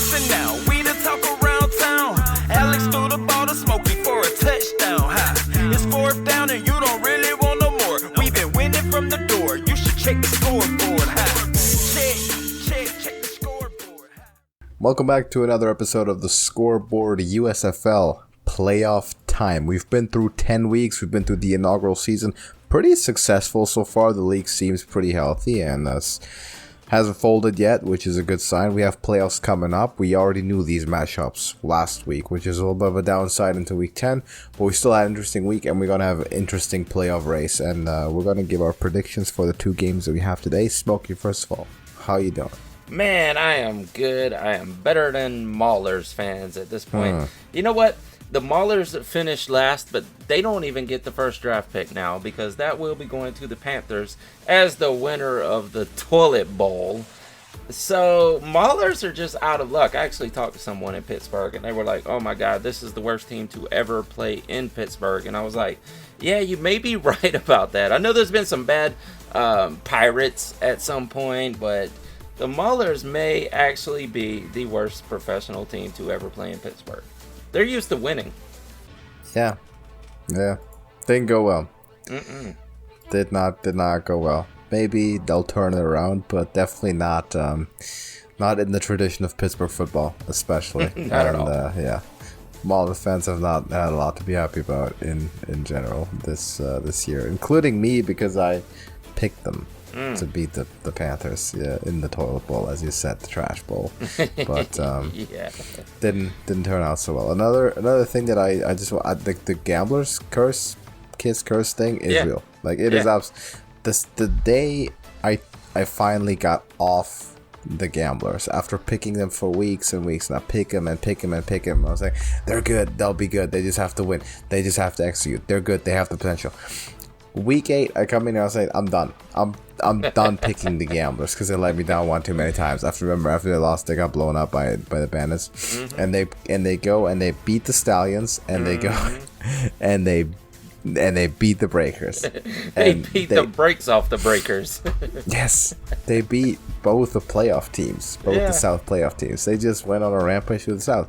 Listen now, we the talk around town. Alex threw the ball to Smokey for a touchdown. It's fourth down and you don't really want no more. We've been winning from the door. You should check the scoreboard. Check the scoreboard. Welcome back to another episode of the Scoreboard USFL playoff time. We've been through 10 weeks. We've been through the inaugural season. Pretty successful so far. The league seems pretty healthy and hasn't folded yet, which is a good sign. We have playoffs coming up. We already knew these matchups last week, which is a little bit of a downside into week 10, but we still had an interesting week, and we're going to have an interesting playoff race, and we're going to give our predictions for the two games that we have today. Smokey, first of all, how you doing? Man, I am good. I am better than Maulers fans at this point. You know what? The Maulers finished last, but they don't even get the first draft pick now because that will be going to the Panthers as the winner of the Toilet Bowl. So Maulers are just out of luck. I actually talked to someone in Pittsburgh, and they were like, oh my God, this is the worst team to ever play in Pittsburgh. And I was like, yeah, you may be right about that. I know there's been some bad Pirates at some point, but the Maulers may actually be the worst professional team to ever play in Pittsburgh. They're used to winning. Yeah. Didn't go well. Did not go well. Maybe they'll turn it around, but definitely not in the tradition of Pittsburgh football, especially. Not at all. Mauler fans have not had a lot to be happy about in general this year, including me because I picked them to beat the Panthers in the Toilet Bowl, as you said, the trash bowl. But didn't turn out so well. Another thing that I just want, the gambler's curse thing is real. Like it is the day I finally got off the gamblers after picking them for weeks and weeks, and I pick them. I was like, they're good, they'll be good, they just have to win, they just have to execute, they're good, they have the potential. Week 8, I come in and I was like, I'm done. I'm done picking the gamblers because they let me down one too many times. After they lost, they got blown up by the Bandits, and they go and they beat the Stallions, and they go and they beat the Breakers. They beat the brakes off the Breakers. Yes, they beat both the playoff teams, the South playoff teams. They just went on a rampage through the South.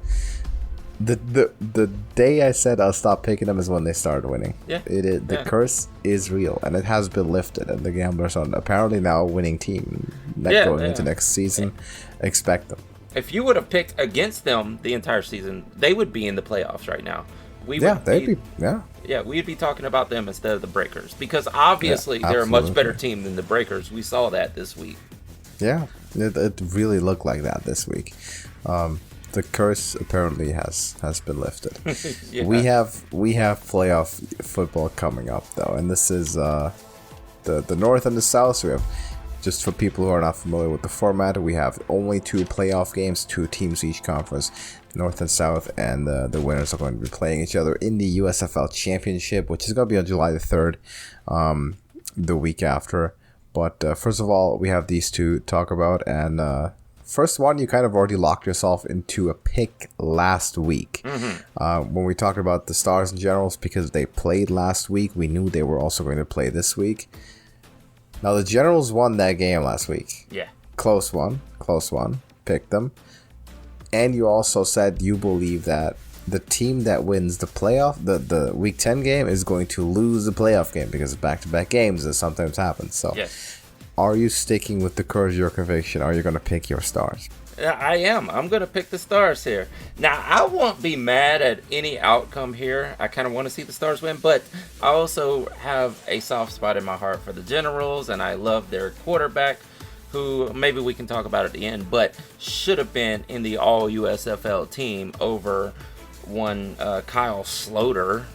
The day I said I'll stop picking them is when they started winning. The curse is real, and it has been lifted, and the gamblers are apparently now a winning team going into next season. Expect them. If you would have picked against them the entire season, they would be in the playoffs right now. We'd be talking about them instead of the Breakers, because obviously they're a much better team than the Breakers. We saw that this week. Yeah, it really looked like that this week. The curse apparently has been lifted. We have playoff football coming up though, and this is the North and the South. So we have, just for people who are not familiar with the format, we have only 2 playoff games, 2 teams each conference, North and South, and the winners are going to be playing each other in the USFL Championship, which is going to be on July the 3rd, the week after. But first of all, we have these two to talk about, and first one, you kind of already locked yourself into a pick last week. When we talked about the Stars and Generals, because they played last week, we knew they were also going to play this week. Now, the Generals won that game last week. Yeah. Close one. Picked them. And you also said you believe that the team that wins the playoff, the Week 10 game, is going to lose the playoff game because of back-to-back games, as sometimes happens. So, Are you sticking with the courage of your conviction? Or are you going to pick your Stars? I am. I'm going to pick the Stars here. Now, I won't be mad at any outcome here. I kind of want to see the Stars win, but I also have a soft spot in my heart for the Generals, and I love their quarterback, who maybe we can talk about at the end, but should have been in the all USFL team over one Kyle Sloter.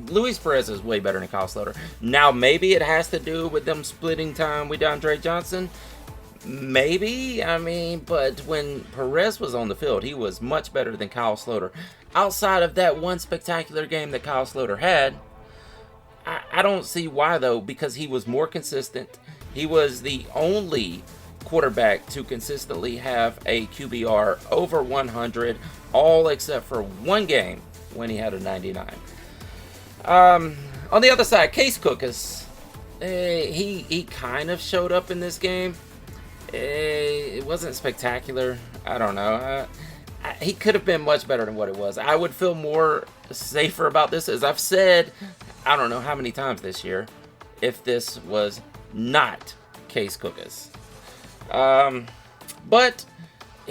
Luis Perez is way better than Kyle Sloter. Now, maybe it has to do with them splitting time with DeAndre Johnson. Maybe, but when Perez was on the field, he was much better than Kyle Sloter. Outside of that one spectacular game that Kyle Sloter had, I don't see why, though, because he was more consistent. He was the only quarterback to consistently have a QBR over 100, all except for one game when he had a 99. On the other side, Case Cookus, he kind of showed up in this game. It wasn't spectacular. I don't know. He could have been much better than what it was. I would feel more safer about this, as I've said, I don't know how many times this year, if this was not Case Cookus. But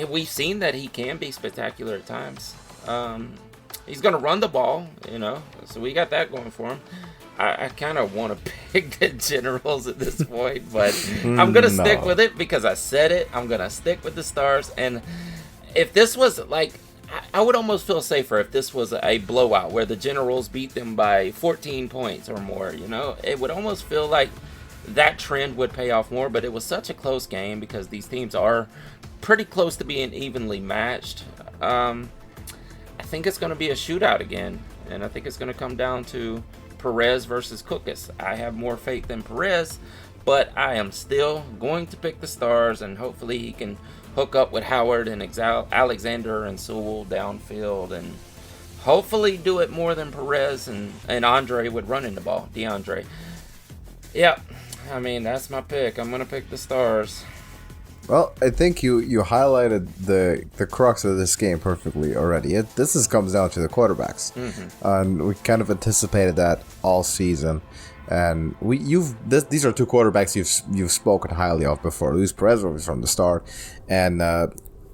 we've seen that he can be spectacular at times. He's going to run the ball, so we got that going for him. I kind of want to pick the Generals at this point, but I'm going to stick with it because I said it. I'm going to stick with the Stars. And if this was I would almost feel safer if this was a blowout where the Generals beat them by 14 points or more, It would almost feel like that trend would pay off more, but it was such a close game because these teams are pretty close to being evenly matched. I think it's going to be a shootout again, and I think it's going to come down to Perez versus Cookus. I have more faith in Perez, but I am still going to pick the Stars, and hopefully he can hook up with Howard and Alexander and Sewell downfield, and hopefully do it more than Perez and Andre would run in the ball. DeAndre. Yep. I mean, that's my pick. I'm going to pick the Stars. Well, I think you highlighted the crux of this game perfectly already. This comes down to the quarterbacks, and we kind of anticipated that all season. And these are two quarterbacks you've spoken highly of before. Luis Perez was from the start, and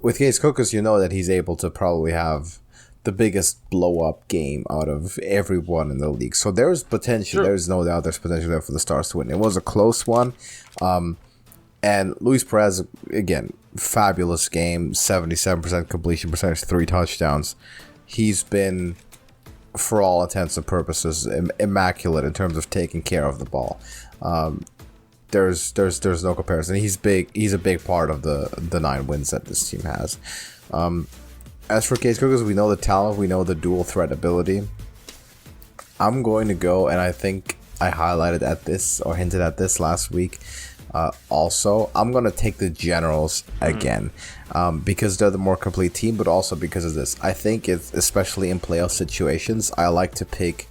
with Case Cookus, you know that he's able to probably have the biggest blow-up game out of everyone in the league. So there's potential. Sure. There's no doubt there's potential there for the Stars to win. It was a close one. And Luis Perez, again, fabulous game, 77% completion percentage, 3 touchdowns. He's been, for all intents and purposes, immaculate in terms of taking care of the ball. There's no comparison. He's big. He's a big part of the 9 wins that this team has. As for Case Cookus, we know the talent, we know the dual threat ability. I'm going to go, and I think I highlighted at this or hinted at this last week. Also, I'm going to take the Generals again because they're the more complete team, but also because of this. I think it's, especially in playoff situations, I like to pick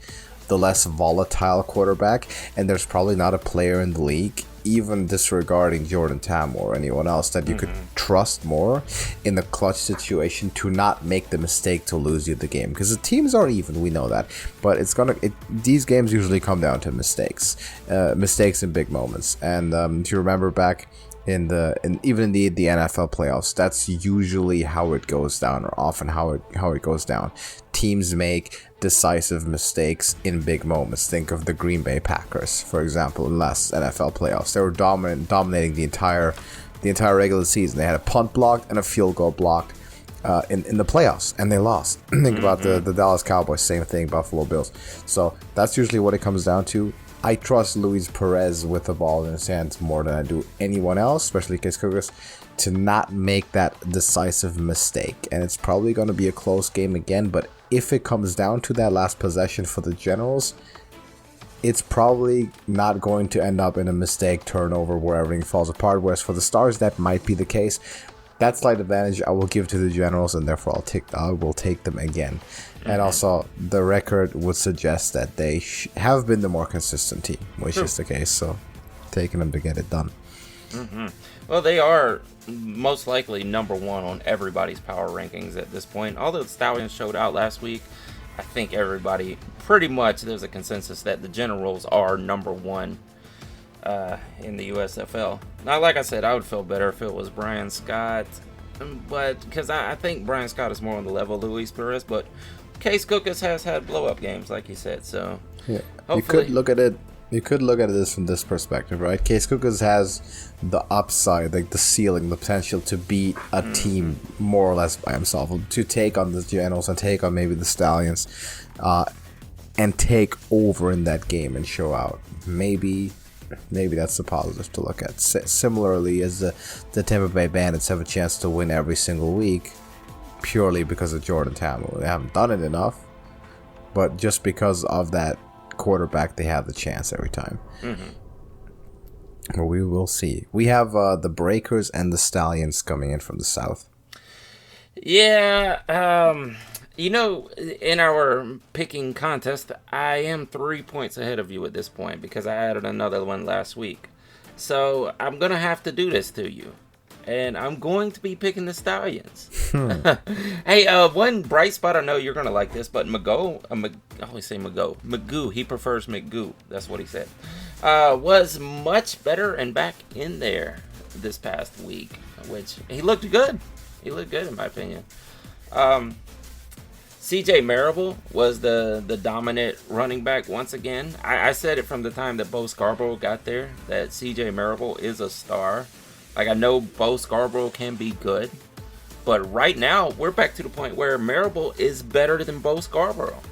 the less volatile quarterback, and there's probably not a player in the league, even disregarding Jordan Tam or anyone else, that you could trust more in the clutch situation to not make the mistake to lose you the game, because the teams are even, we know that, but these games usually come down to mistakes in big moments. And if you remember back in the NFL playoffs, that's usually how it goes down, or often how it goes down. Teams make decisive mistakes in big moments. Think of the Green Bay Packers, for example, in last NFL playoffs. They were dominating the entire regular season. They had a punt blocked and a field goal blocked in the playoffs, and they lost. Think about the Dallas Cowboys, same thing, Buffalo Bills. So that's usually what it comes down to. I trust Luis Perez with the ball in his hands more than I do anyone else, especially Case Cookus, to not make that decisive mistake. And it's probably going to be a close game again, but if it comes down to that last possession for the Generals, it's probably not going to end up in a mistake, turnover, where everything falls apart. Whereas for the Stars, that might be the case. That slight advantage I will give to the Generals, and therefore I will take them again. And also, the record would suggest that they have been the more consistent team, which is the case. So, taking them to get it done. Well, they are most likely number one on everybody's power rankings at this point. Although the Stallions showed out last week, I think everybody, pretty much, there's a consensus that the Generals are number one in the USFL. Now, like I said, I would feel better if it was Brian Scott, but because I think Brian Scott is more on the level of Luis Perez, but Case Cookus has had blow-up games, like you said, so yeah, hopefully. You could look at this from this perspective, right? Case Cookus has the upside, like the ceiling, the potential to beat a team more or less by himself, to take on the Generals and take on maybe the Stallions, and take over in that game and show out. Maybe that's the positive to look at. Similarly, as the Tampa Bay Bandits have a chance to win every single week, purely because of Jordan Tam. They haven't done it enough, but just because of that quarterback, they have the chance every time. Well, we will see. We have the Breakers and the Stallions coming in from the south. Yeah, in our picking contest, I am 3 points ahead of you at this point because I added another one last week. So I'm going to have to do this to you. and I'm going to be picking the Stallions. Hey, one bright spot, I know you're going to like this, but I always say Magoo, he prefers McGoo, that's what he said, was much better and back in there this past week, which he looked good. He looked good in my opinion. CJ Marable was the dominant running back once again. I said it from the time that Bo Scarborough got there, that CJ Marable is a star. Like, I know Bo Scarborough can be good, but right now we're back to the point where Marable is better than Bo Scarborough.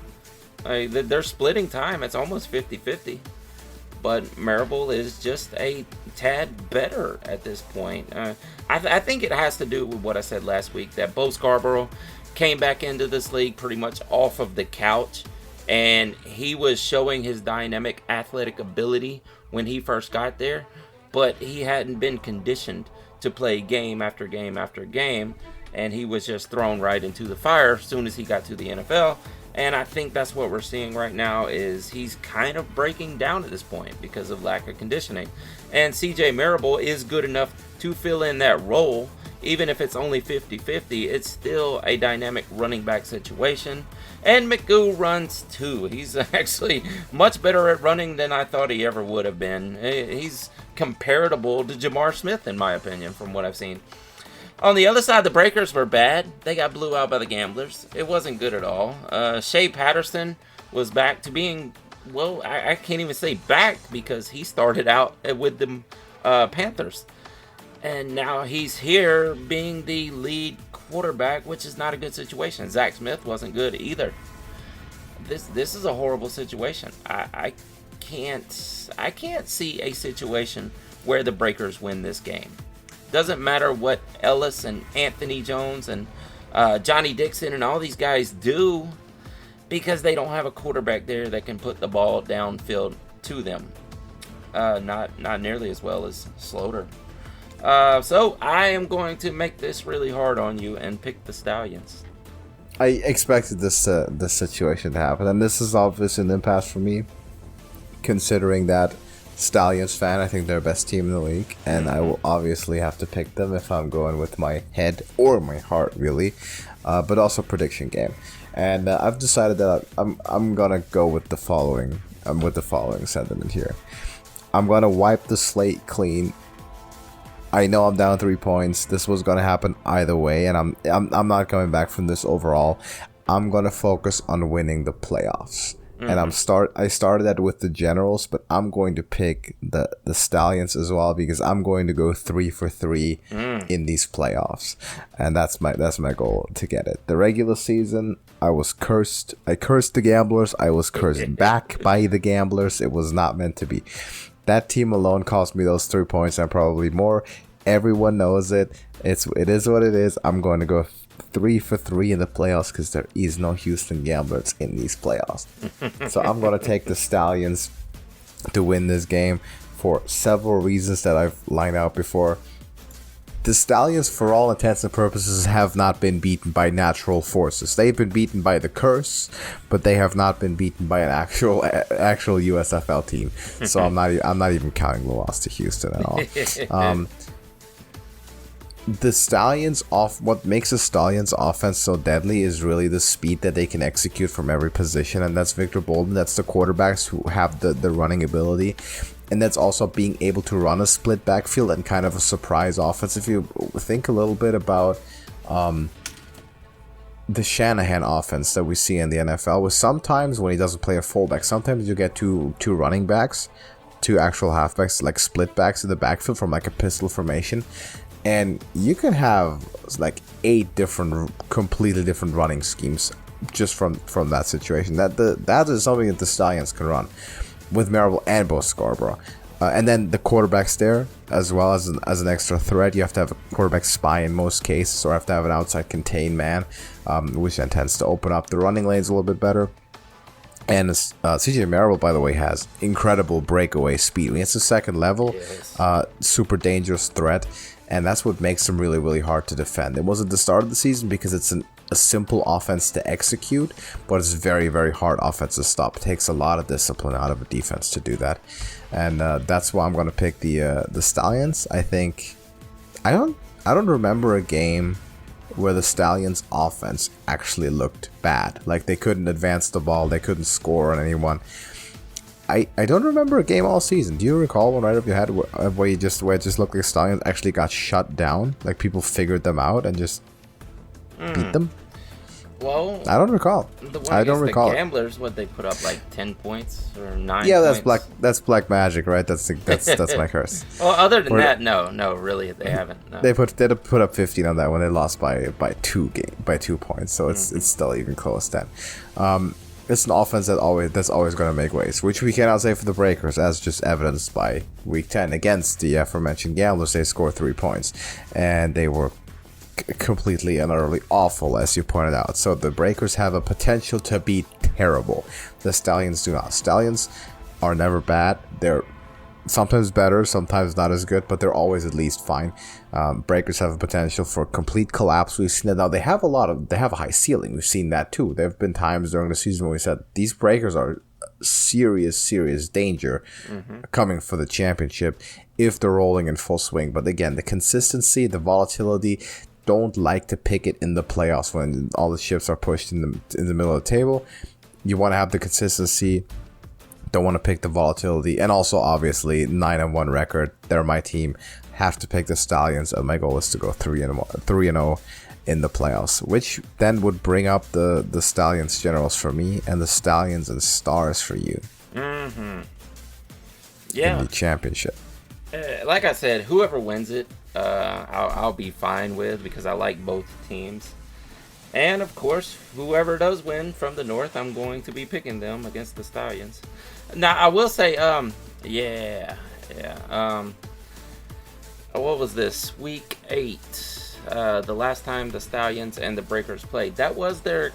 Like, they're splitting time. It's almost 50-50. But Marable is just a tad better at this point. I think it has to do with what I said last week, that Bo Scarborough came back into this league pretty much off of the couch, and he was showing his dynamic athletic ability when he first got there, but he hadn't been conditioned to play game after game after game, and he was just thrown right into the fire as soon as he got to the NFL. And I think that's what we're seeing right now, is he's kind of breaking down at this point because of lack of conditioning. And CJ Marable is good enough to fill in that role. Even if it's only 50-50, it's still a dynamic running back situation. And McGoo runs too. He's actually much better at running than I thought he ever would have been. He's comparable to Jamar Smith, in my opinion, from what I've seen. On the other side, the Breakers were bad. They got blew out by the Gamblers. It wasn't good at all. Shea Patterson was back to being, well, I can't even say back, because he started out with the Panthers. And now he's here being the lead quarterback, which is not a good situation. Zach Smith wasn't good either. This is a horrible situation. I can't see a situation where the Breakers win this game. Doesn't matter what Ellis and Anthony Jones and Johnny Dixon and all these guys do, because they don't have a quarterback there that can put the ball downfield to them. Not nearly as well as Sloter. So I am going to make this really hard on you and pick the Stallions. I expected this situation to happen, and this is obviously an impasse for me, considering that Stallions fan, I think they're the best team in the league, and I will obviously have to pick them if I'm going with my head or my heart, really, but also prediction game. And I've decided that I'm gonna go with the following. With the following sentiment here. I'm gonna wipe the slate clean. I know I'm down 3 points. This was gonna happen either way, and I'm not coming back from this overall. I'm gonna focus on winning the playoffs. And I started that with the Generals, but I'm going to pick the Stallions as well, because I'm going to go 3 for 3 in these playoffs, and that's my goal to get it. The regular season, I was cursed. I cursed the Gamblers. I was cursed back by the Gamblers. It was not meant to be. That team alone cost me those 3 points and probably more. Everyone knows it. It is what it is. I'm going to go 3 for 3 in the playoffs, because there is no Houston Gamblers in these playoffs. So I'm going to take the Stallions to win this game for several reasons that I've lined out before. The Stallions, for all intents and purposes, have not been beaten by natural forces. They've been beaten by the curse, but they have not been beaten by an actual USFL team. So I'm not even counting the loss to Houston at all. The Stallions what makes the Stallions offense so deadly is really the speed that they can execute from every position, and that's Victor Bolden. That's the quarterbacks who have the running ability, and that's also being able to run a split backfield and kind of a surprise offense. If you think a little bit about the Shanahan offense that we see in the NFL, with sometimes when he doesn't play a fullback, sometimes you get two running backs, two actual halfbacks, like split backs in the backfield from like a pistol formation. And you can have like 8 different, completely different running schemes just from that situation. That is something that the Stallions can run with Marable and Bo Scarborough. And then the quarterback's there as well as an extra threat. You have to have a quarterback spy in most cases, or have to have an outside contained man, which then tends to open up the running lanes a little bit better. And CJ Marable, by the way, has incredible breakaway speed. He has a second level, super dangerous threat. And that's what makes them really, really hard to defend. It was at the start of the season because it's a simple offense to execute, but it's very, very hard offense to stop. It takes a lot of discipline out of a defense to do that. And that's why I'm going to pick the Stallions. I I don't remember a game where the Stallions offense actually looked bad. Like they couldn't advance the ball, they couldn't score on anyone. I don't remember a game all season. Do you recall one right up your head where it just looked like Stallions actually got shut down? Like people figured them out and just beat them? Well, I don't recall. I don't recall. The Gamblers, what they put up like 10 points or 9 Yeah, points? that's black magic, right? That's my curse. Well, other than that, no, really, they haven't. No. They put up 15 on that when they lost by 2 points, so it's still even close then. It's an offense that's always going to make waves, which we cannot say for the Breakers, as just evidenced by Week 10 against the aforementioned Gamblers. They scored 3 points, and they were completely and utterly awful, as you pointed out. So the Breakers have a potential to be terrible. The Stallions do not. Stallions are never bad. They're sometimes better, sometimes not as good, but they're always at least fine. Breakers have a potential for complete collapse. We've seen it now. They have a high ceiling. We've seen that too. There have been times during the season when we said these Breakers are serious danger coming for the championship if they're rolling in full swing. But again, the consistency, the volatility, don't like to pick it in the playoffs when all the chips are pushed in the middle of the table. You want to have the consistency. Don't want to pick the volatility. And also, obviously, 9-1 record. They're my team. Have to pick the Stallions. And my goal is to go 3-0 in the playoffs, which then would bring up the Stallions Generals for me and the Stallions and Stars for you. Yeah. In the championship. Like I said, whoever wins it, I'll be fine with, because I like both teams. And of course, whoever does win from the North, I'm going to be picking them against the Stallions. Now, I will say, what was this? Week 8. The last time the Stallions and the Breakers played. That was their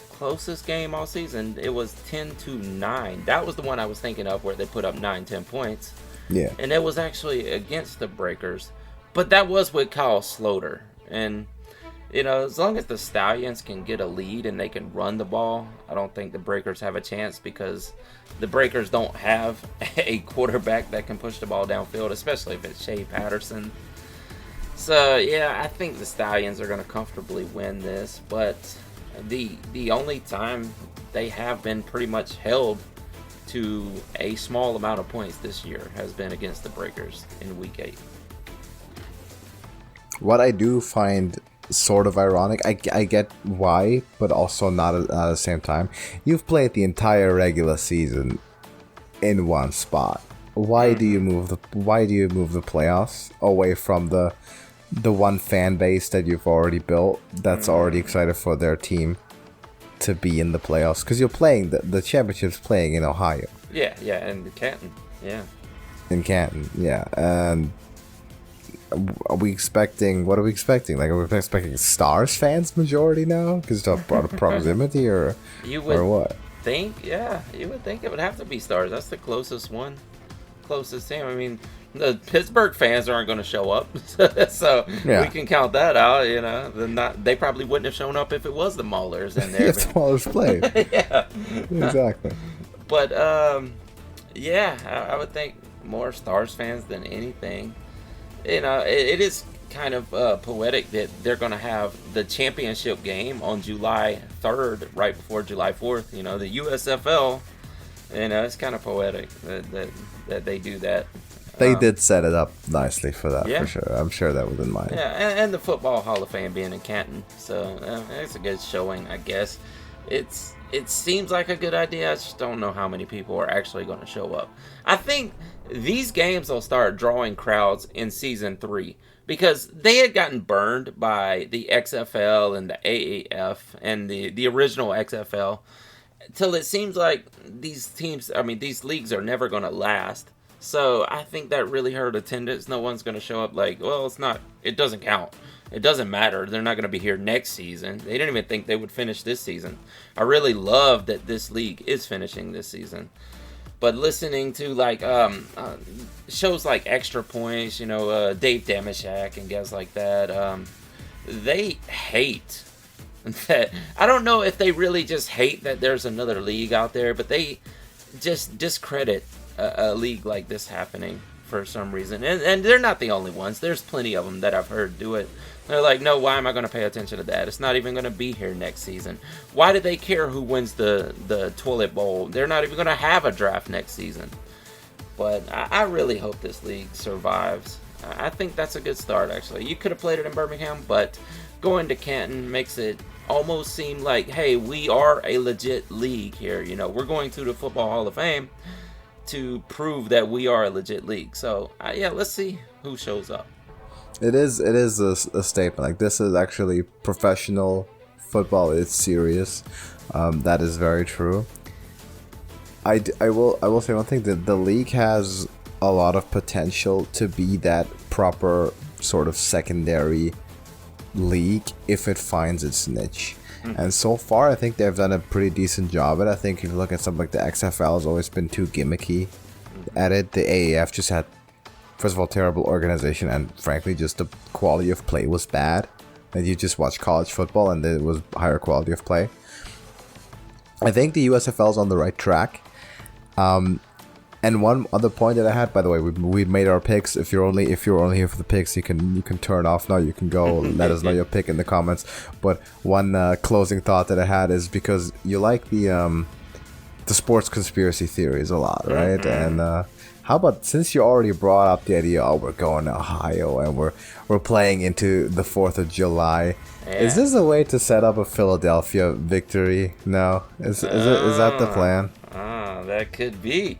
closest game all season. It was 10-9. That was the one I was thinking of where they put up 9-10 points. Yeah. And it was actually against the Breakers. But that was with Kyle Sloter. And, you know, as long as the Stallions can get a lead and they can run the ball, I don't think the Breakers have a chance, because the Breakers don't have a quarterback that can push the ball downfield, especially if it's Shea Patterson. So, yeah, I think the Stallions are going to comfortably win this. But the only time they have been pretty much held to a small amount of points this year has been against the Breakers in Week 8. What I do find sort of ironic, I get why, but also not at the same time. You've played the entire regular season in one spot. Why do you move the playoffs away from the one fan base that you've already built that's already excited for their team to be in the playoffs? Because you're playing the championship's playing in Ohio. Yeah, in Canton. Yeah. In Canton, yeah. And what are we expecting? Like, are we expecting Stars fans majority now because of proximity, or what? You would think it would have to be Stars. That's the closest team. I mean, the Pittsburgh fans aren't going to show up, so yeah. We can count that out. You know, they probably wouldn't have shown up if it was the Maulers in there. If the Maulers played. Yeah, exactly. But I would think more Stars fans than anything. You know, it is kind of poetic that they're going to have the championship game on July 3rd, right before July 4th. You know, the USFL. You know, it's kind of poetic that they do that. They did set it up nicely for that, yeah. for sure. I'm sure that was in mind. Yeah, and the Football Hall of Fame being in Canton, so it's a good showing, I guess. It seems like a good idea. I just don't know how many people are actually going to show up. I think these games will start drawing crowds in Season 3, because they had gotten burned by the XFL and the AAF and the original XFL, till it seems like these leagues are never going to last. So I think that really hurt attendance. No one's going to show up like, well, it doesn't count. It doesn't matter. They're not going to be here next season. They didn't even think they would finish this season. I really love that this league is finishing this season. But listening to like shows like Extra Points, you know, Dave Damashek and guys like that, they hate that. I don't know if they really just hate that there's another league out there, but they just discredit a league like this happening for some reason. And they're not the only ones. There's plenty of them that I've heard do it. They're like, no, why am I going to pay attention to that? It's not even going to be here next season. Why do they care who wins the toilet bowl? They're not even going to have a draft next season. But I really hope this league survives. I think that's a good start, actually. You could have played it in Birmingham, but going to Canton makes it almost seem like, hey, we are a legit league here. You know, we're going to the Football Hall of Fame to prove that we are a legit league. So, yeah, let's see who shows up. It is a statement. Like, this is actually professional football. It's serious. That is very true. I will say one thing, that the league has a lot of potential to be that proper sort of secondary league if it finds its niche. And so far I think they've done a pretty decent job at it. I think if you look at something like the XFL, has always been too gimmicky at it. The AAF just had, first of all, terrible organization, and frankly just the quality of play was bad. And you just watch college football and it was higher quality of play. I think the USFL is on the right track. And one other point that I had, by the way, we made our picks. If you're only here for the picks, you can turn off now. You can go let us know your pick in the comments. But one closing thought that I had is, because you like the sports conspiracy theories a lot, right? And how about, since you already brought up the idea, oh, we're going to Ohio and we're playing into the 4th of July. Yeah. Is this a way to set up a Philadelphia victory? No, is that the plan? That could be.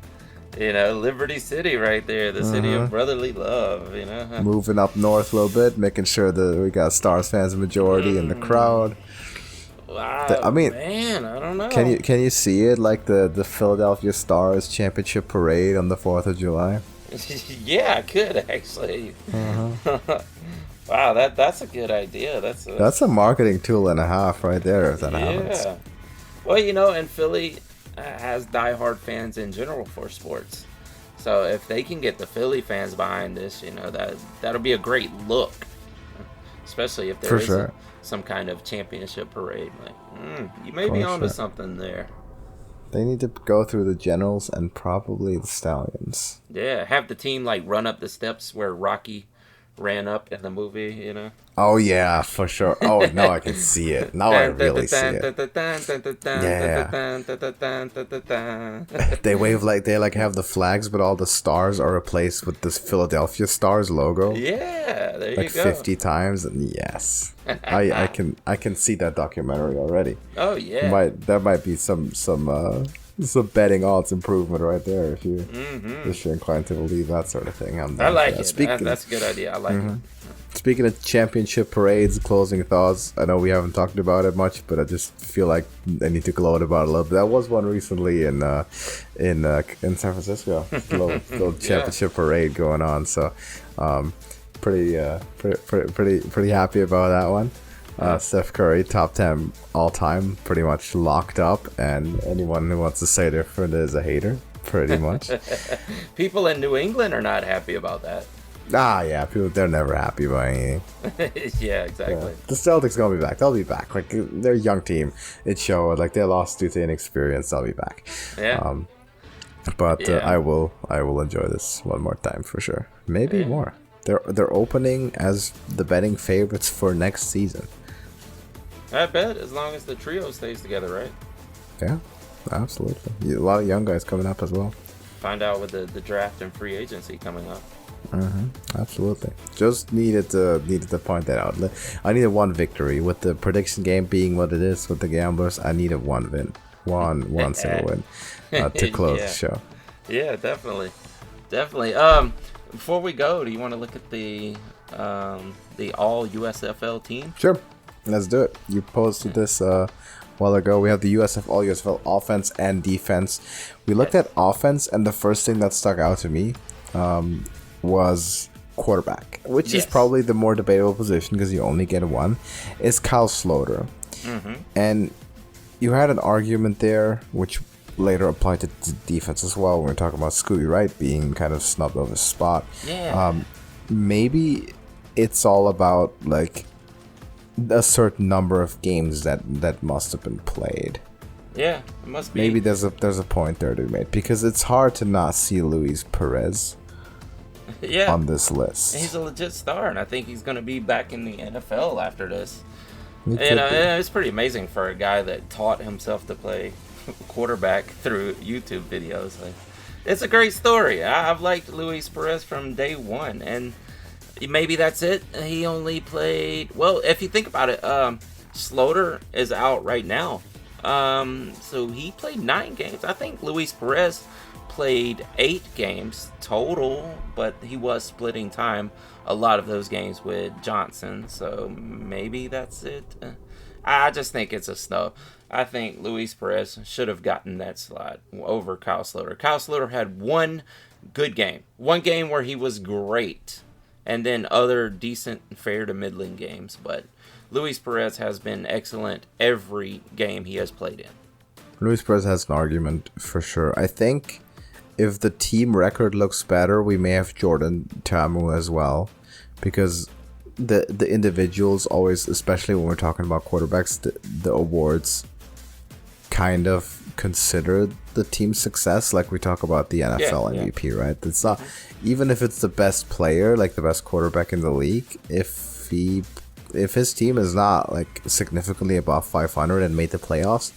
You know, Liberty City right there, the city of brotherly love, you know. Moving up north a little bit, making sure that we got Stars fans majority in the crowd. Wow, I mean, man, I don't know. Can you see it, like the Philadelphia Stars championship parade on the 4th of July? Yeah, I could actually. Wow, that's a good idea. That's a marketing tool and a half right there, if that happens. Yeah. Well, you know, and Philly has diehard fans in general for sports. So if they can get the Philly fans behind this, you know, that'll be a great look. Especially if there is some kind of championship parade. Like, you may be onto something there. They need to go through the Generals and probably the Stallions. Yeah, have the team like run up the steps where Rocky ran up in the movie, you know? Oh, yeah, for sure. Oh, no, I can see it. Now I really see it. Yeah. They wave like they have the flags, but all the stars are replaced with this Philadelphia Stars logo. Yeah, there you go. Like 50 times, and yes. I can see that documentary already. Oh, yeah. That might be some betting odds improvement right there if you're inclined to believe that sort of thing. I like it. That's a good idea. I like it. Speaking of championship parades, closing thoughts. I know we haven't talked about it much, but I just feel like I need to gloat about it a little bit. There was one recently in San Francisco, little championship parade going on. So, pretty happy about that one. Steph Curry, top 10 all time, pretty much locked up, and anyone who wants to say different is a hater, pretty much. People in New England are not happy about that. Yeah, people, they're never happy about anything. Yeah, exactly. Yeah. The Celtics gonna be back. They'll be back. Like, they're a young team. It showed. Like, they lost due to inexperience. They'll be back. Yeah. I will enjoy this one more time for sure. Maybe more. They're opening as the betting favorites for next season. I bet, as long as the trio stays together, right? Yeah, absolutely. A lot of young guys coming up as well. Find out with the draft and free agency coming up. Absolutely. Just needed to point that out. I needed one victory with the prediction game being what it is with the gamblers. I needed one win, one single win to close the show. Yeah, definitely. Before we go, do you want to look at the all USFL team? Sure, let's do it. You posted this a while ago. We have the all USFL offense and defense. We looked at offense, and the first thing that stuck out to me was quarterback, which is probably the more debatable position because you only get one, is Kyle Sloter. And you had an argument there, which later applied to defense as well, when we're talking about Scooby Wright being kind of snubbed of his spot. Maybe it's all about like a certain number of games that must have been played. Yeah, it must be. Maybe there's a point there to be made, because it's hard to not see Luis Perez on this list. He's a legit star, and I think he's going to be back in the NFL after this. It It's pretty amazing for a guy that taught himself to play quarterback through YouTube videos. Like, it's a great story. I've liked Luis Perez from day one, and maybe that's it. He only played, well, if you think about it, Slaughter is out right now. So he played 9 games. I think Luis Perez played 8 games total, but he was splitting time a lot of those games with Johnson. So maybe that's it. I just think it's a snub. I think Luis Perez should have gotten that slot over Kyle Slaughter. Kyle Slaughter had one good game. One game where he was great. And then other decent, fair to middling games. But Luis Perez has been excellent every game he has played in. Luis Perez has an argument for sure. I think if the team record looks better, we may have Jordan Ta'amu as well. Because the individuals always, especially when we're talking about quarterbacks, the awards kind of consider the team's success, like we talk about the NFL MVP, right? It's not, even if it's the best player, like the best quarterback in the league, if his team is not like significantly above 500 and made the playoffs,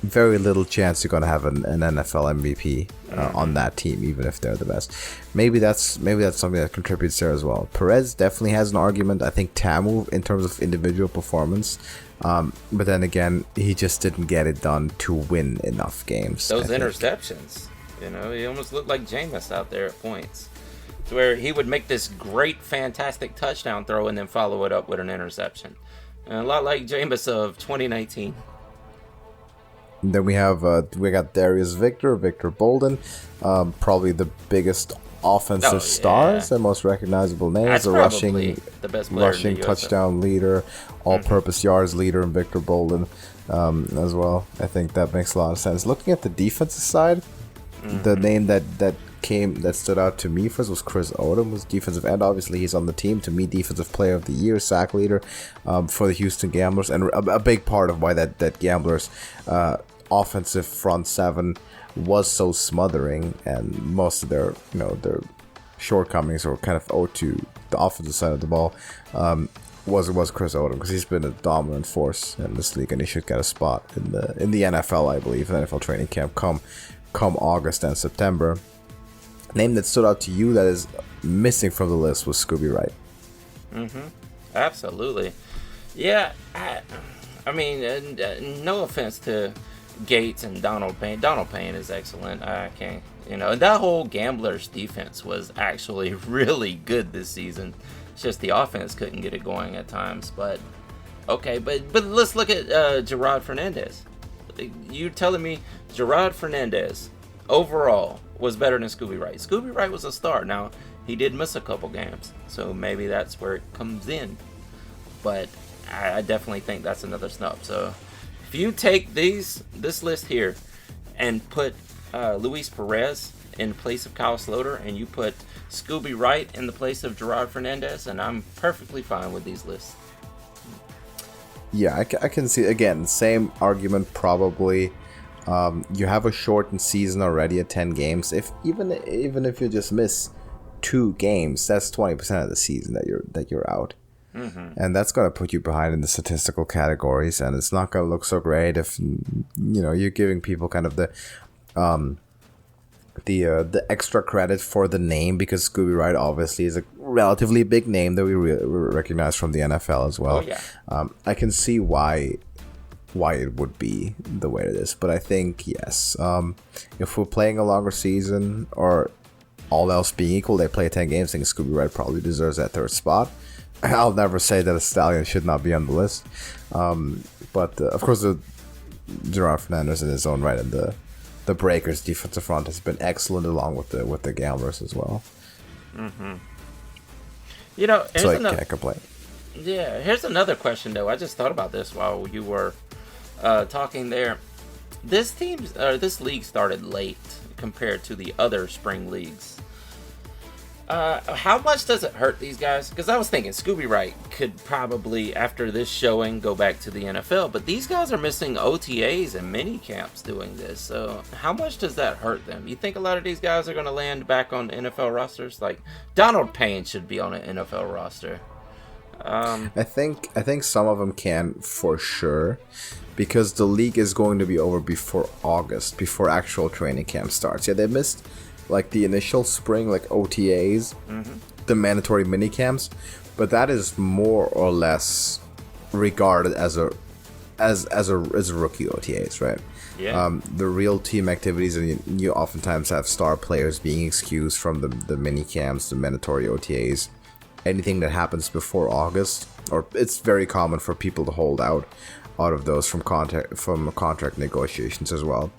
very little chance you're gonna have an NFL MVP on that team, even if they're the best. Maybe that's something that contributes there as well. Perez definitely has an argument. I think Ta'amu in terms of individual performance, but then again, he just didn't get it done to win enough games. Those interceptions, he almost looked like Jameis out there at points, to where he would make this great, fantastic touchdown throw and then follow it up with an interception, and a lot like Jameis of 2019. And then we got Darius Victor Bolden, probably the biggest offensive stars and most recognizable names. That's the best rushing touchdown leader, all-purpose yards leader in Victor Bolden as well. I think that makes a lot of sense. Looking at the defensive side, the name that stood out to me first was Chris Odom, was defensive end. Obviously, he's on the team to me, defensive player of the year, sack leader for the Houston Gamblers, and a big part of why that Gamblers offensive front seven was so smothering, and most of their shortcomings were kind of owed to the offensive side of the ball. Was Chris Odom, because he's been a dominant force in this league, and he should get a spot in the NFL, I believe, in the NFL training camp come August and September. Name that stood out to you that is missing from the list was Scooby Wright. Absolutely. Yeah, I mean, no offense to Gates and Donald Payne. Donald Payne is excellent. I can't, that whole Gamblers defense was actually really good this season. It's just the offense couldn't get it going at times. But okay, but let's look at Gerard Fernandez. You're telling me Gerard Fernandez overall was better than Scooby Wright? Scooby Wright was a star. Now, he did miss a couple games, so maybe that's where it comes in. But I definitely think that's another snub. So if you take this list here and put Luis Perez in place of Kyle Slaughter, and you put Scooby Wright in the place of Gerard Fernandez, and I'm perfectly fine with these lists. Yeah, I can see, again, same argument probably. You have a shortened season already at 10 games. Even if you just miss 2 games, that's 20% of the season that you're out. And that's going to put you behind in the statistical categories, and it's not going to look so great if you're giving people kind of the extra credit for the name, because Scooby Wright obviously is a relatively big name that we recognize from the NFL as well. I can see why it would be the way it is, but I think yes, if we're playing a longer season, or all else being equal, they play 10 games, I think Scooby Wright probably deserves that 3rd spot. I'll never say that a Stallion should not be on the list, but of course Gerard Fernandez in his own right, and the Breakers defensive front has been excellent, along with the Gamblers as well. So I can't complain. Yeah, here's another question though. I just thought about this while you were talking there. This league started late compared to the other spring leagues. How much does it hurt these guys? Because I was thinking Scooby Wright could probably, after this showing, go back to the NFL. But these guys are missing OTAs and mini camps doing this. So how much does that hurt them? You think a lot of these guys are going to land back on NFL rosters? Like Donald Payne should be on an NFL roster. I think some of them can for sure, because the league is going to be over before August, before actual training camp starts. Yeah, they missed like the initial spring, like OTAs, the mandatory mini camps, but that is more or less regarded as a rookie OTAs, right? Yeah. The real team activities, and you oftentimes have star players being excused from the mini camps, the mandatory OTAs, anything that happens before August, or it's very common for people to hold out of those from contract negotiations as well.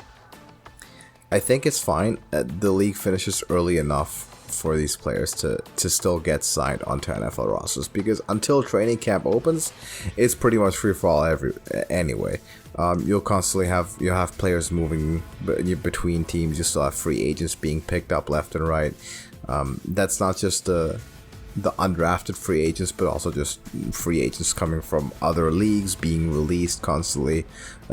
I think it's fine. The league finishes early enough for these players to still get signed onto NFL rosters, because until training camp opens, it's pretty much free for all anyway. You'll constantly have players moving between teams. You still have free agents being picked up left and right. That's not just the undrafted free agents, but also just free agents coming from other leagues being released constantly.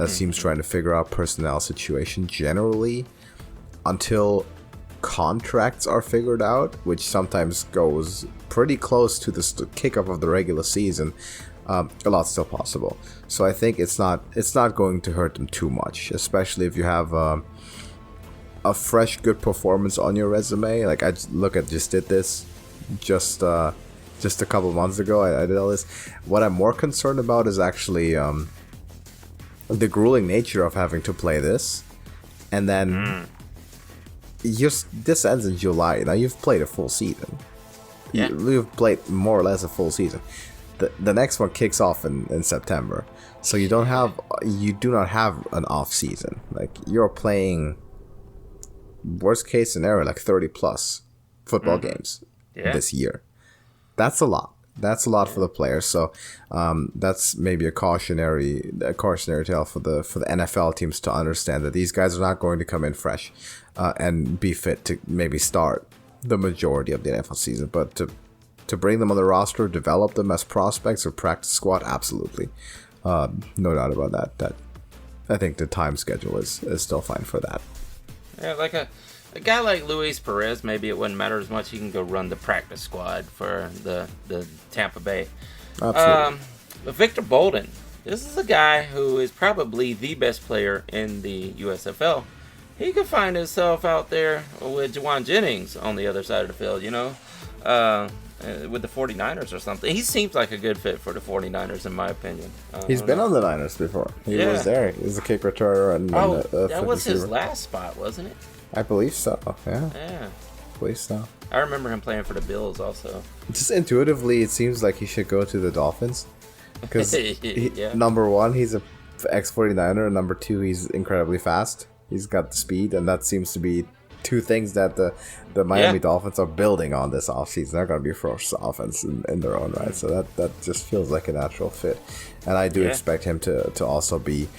Teams trying to figure out personnel situation generally until contracts are figured out, which sometimes goes pretty close to the kickoff of the regular season. A lot's still possible. So I think it's not going to hurt them too much, especially if you have a fresh good performance on your resume. Like I just did this just a couple months ago. I did all this. What I'm more concerned about is actually the grueling nature of having to play this, and then this ends in July. Now you've played a full season. Yeah. You've played more or less a full season. The next one kicks off in September, so you do not have an off season. Like you're playing, worst case scenario, like 30 plus football games this year. That's a lot. That's a lot for the players. So that's maybe a cautionary tale for the NFL teams to understand that these guys are not going to come in fresh and be fit to maybe start the majority of the NFL season, but to bring them on the roster, develop them as prospects or practice squad, absolutely, no doubt about that. That I think the time schedule is still fine for that. Yeah, like a guy like Luis Perez, maybe it wouldn't matter as much. He can go run the practice squad for the Tampa Bay. Absolutely. But Victor Bolden, this is a guy who is probably the best player in the USFL. He could find himself out there with Juwan Jennings on the other side of the field, with the 49ers or something. He seems like a good fit for the 49ers, in my opinion. He's been on the Niners before. He was there. He was a kick returner. And that was his last spot, wasn't it? I believe so, yeah. Yeah. I believe so. I remember him playing for the Bills also. Just intuitively, it seems like he should go to the Dolphins. Because number one, he's a ex-49er, and number two, he's incredibly fast. He's got the speed, and that seems to be two things that the Miami Dolphins are building on this offseason. They're going to be a first offense in their own right, so that just feels like a natural fit. And I do expect him to also be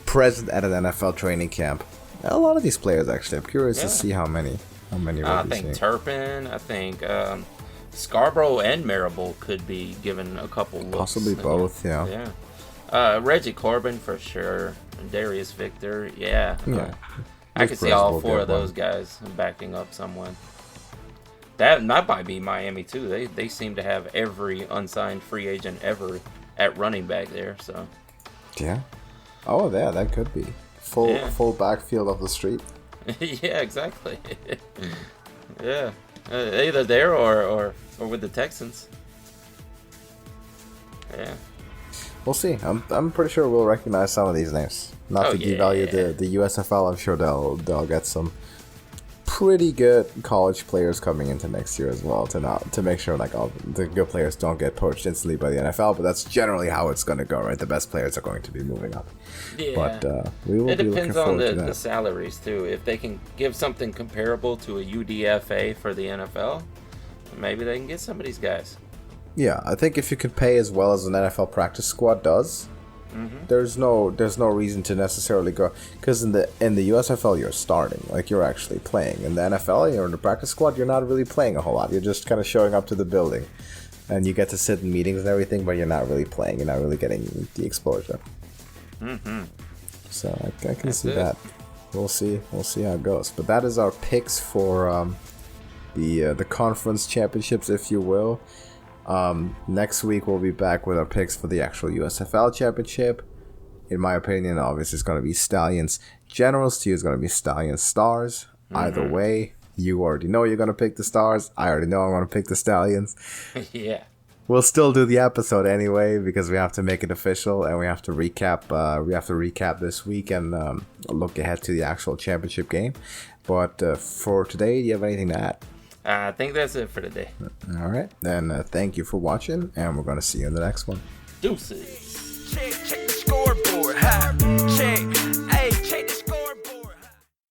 present at an NFL training camp. A lot of these players, actually. I'm curious to see how many I think Turpin, I think Scarborough and Marable could be given a couple looks. Possibly both, yeah. Reggie Corbin for sure. Darius Victor, I could see all four of those guys backing up someone. That might be Miami too. They seem to have every unsigned free agent ever at running back there. So yeah. Oh yeah, that could be full backfield of the street. Yeah, exactly. Yeah, either there or with the Texans. Yeah. We'll see. I'm pretty sure we'll recognize some of these names. Not to devalue the USFL. I'm sure they'll get some pretty good college players coming into next year as well to make sure like all the good players don't get poached instantly by the NFL. But that's generally how it's going to go, right? The best players are going to be moving up. Yeah. But we will be looking forward to that. It depends on the salaries too. If they can give something comparable to a UDFA for the NFL, maybe they can get some of these guys. Yeah, I think if you can pay as well as an NFL practice squad does, There's no reason to necessarily go, because in the USFL you're starting, like you're actually playing. In the NFL, you're in the practice squad, you're not really playing a whole lot. You're just kind of showing up to the building, and you get to sit in meetings and everything, but you're not really playing. You're not really getting the exposure. So I can see that. We'll see how it goes. But that is our picks for the conference championships, if you will. Next week we'll be back with our picks for the actual USFL championship. In my opinion, obviously it's going to be Stallions Generals. To you is going to be Stallions Stars. Either way, you already know you're going to pick the Stars. I already know I'm going to pick the Stallions. Yeah. We'll still do the episode anyway because we have to make it official and we have to recap. This week and look ahead to the actual championship game. But for today, do you have anything to add? I think that's it for today. All right, then thank you for watching, and we're gonna see you in the next one. Deuces. Check the scoreboard. Ha. Check.